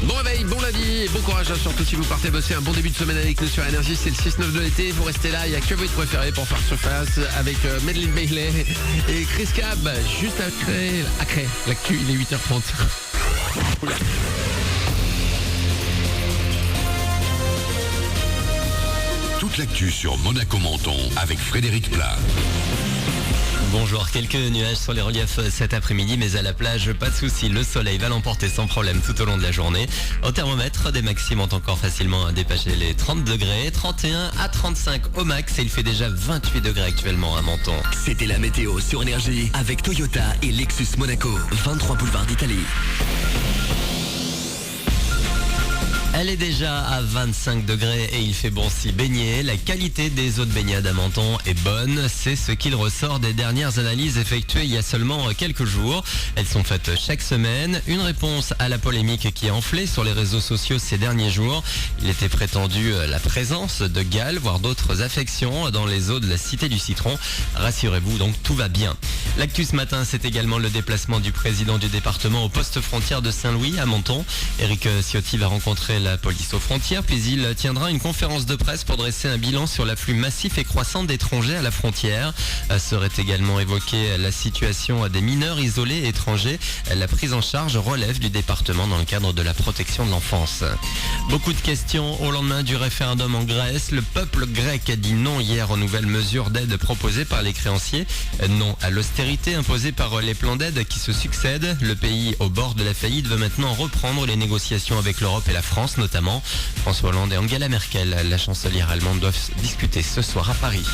Bon réveil, bon lundi et bon courage, surtout si vous partez bosser. Un bon début de semaine avec nous sur Énergie. C'est le 6-9 de l'été, vous restez là. Il n'y a que votre préféré pour faire surface avec Madeleine Bailey et Chris Cab. Juste après l'actu, il est 8h30. Oula. Toute l'actu sur Monaco Menton avec Frédéric Plat. Bonjour, quelques nuages sur les reliefs cet après-midi, mais à la plage, pas de soucis, le soleil va l'emporter sans problème tout au long de la journée. Au thermomètre, des maxi montent encore facilement à dépasser les 30 degrés, 31 à 35 au max et il fait déjà 28 degrés actuellement à Menton. C'était la météo sur Énergie avec Toyota et Lexus Monaco, 23 boulevard d'Italie. Elle est déjà à 25 degrés et il fait bon s'y baigner. La qualité des eaux de baignade à Menton est bonne. C'est ce qu'il ressort des dernières analyses effectuées il y a seulement quelques jours. Elles sont faites chaque semaine. Une réponse à la polémique qui a enflé sur les réseaux sociaux ces derniers jours. Il était prétendu la présence de gale, voire d'autres affections dans les eaux de la Cité du Citron. Rassurez-vous, donc tout va bien. L'actu ce matin, c'est également le déplacement du président du département au poste frontière de Saint-Louis à Menton. Éric Ciotti va rencontrer la police aux frontières, puis il tiendra une conférence de presse pour dresser un bilan sur l'afflux massif et croissant d'étrangers à la frontière. Serait également évoquée la situation des mineurs isolés étrangers. La prise en charge relève du département dans le cadre de la protection de l'enfance. Beaucoup de questions au lendemain du référendum en Grèce. Le peuple grec a dit non hier aux nouvelles mesures d'aide proposées par les créanciers. Non à l'austérité imposée par les plans d'aide qui se succèdent. Le pays au bord de la faillite veut maintenant reprendre les négociations avec l'Europe et la France notamment. François Hollande et Angela Merkel, la chancelière allemande, doivent discuter ce soir à Paris.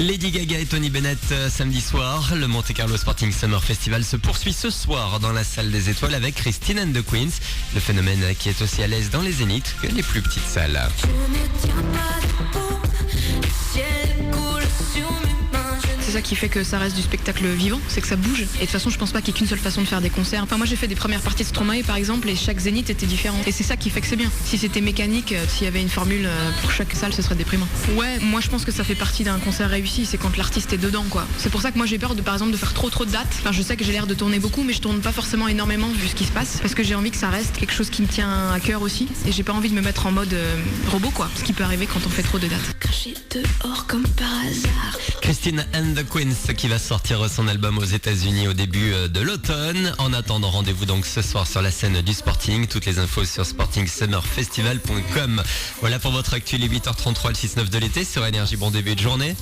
Lady Gaga et Tony Bennett samedi soir. Le Monte Carlo Sporting Summer Festival se poursuit ce soir dans la salle des étoiles avec Christine and the Queens. Le phénomène qui est aussi à l'aise dans les zéniths que les plus petites salles. C'est ça qui fait que ça reste du spectacle vivant, c'est que ça bouge. Et de toute façon, je pense pas qu'il y ait qu'une seule façon de faire des concerts. Enfin, moi j'ai fait des premières parties de Stromae par exemple, et chaque zénith était différent. Et c'est ça qui fait que c'est bien. Si c'était mécanique, s'il y avait une formule pour chaque salle, ce serait déprimant. Ouais, moi je pense que ça fait partie d'un concert réussi, c'est quand l'artiste est dedans quoi. C'est pour ça que moi j'ai peur de par exemple de faire trop de dates. Enfin, je sais que j'ai l'air de tourner beaucoup, mais je tourne pas forcément énormément vu ce qui se passe, parce que j'ai envie que ça reste quelque chose qui me tient à cœur aussi. Et j'ai pas envie de me mettre en mode robot quoi, ce qui peut arriver quand on fait trop de dates. Craché dehors comme par hasard. Christine and the Queens qui va sortir son album aux États-Unis au début de l'automne. En attendant, rendez-vous donc ce soir sur la scène du Sporting. Toutes les infos sur sportingsummerfestival.com. Voilà pour votre actu, les 8h33, le 6-9 de l'été sur Énergie. Bon début de journée.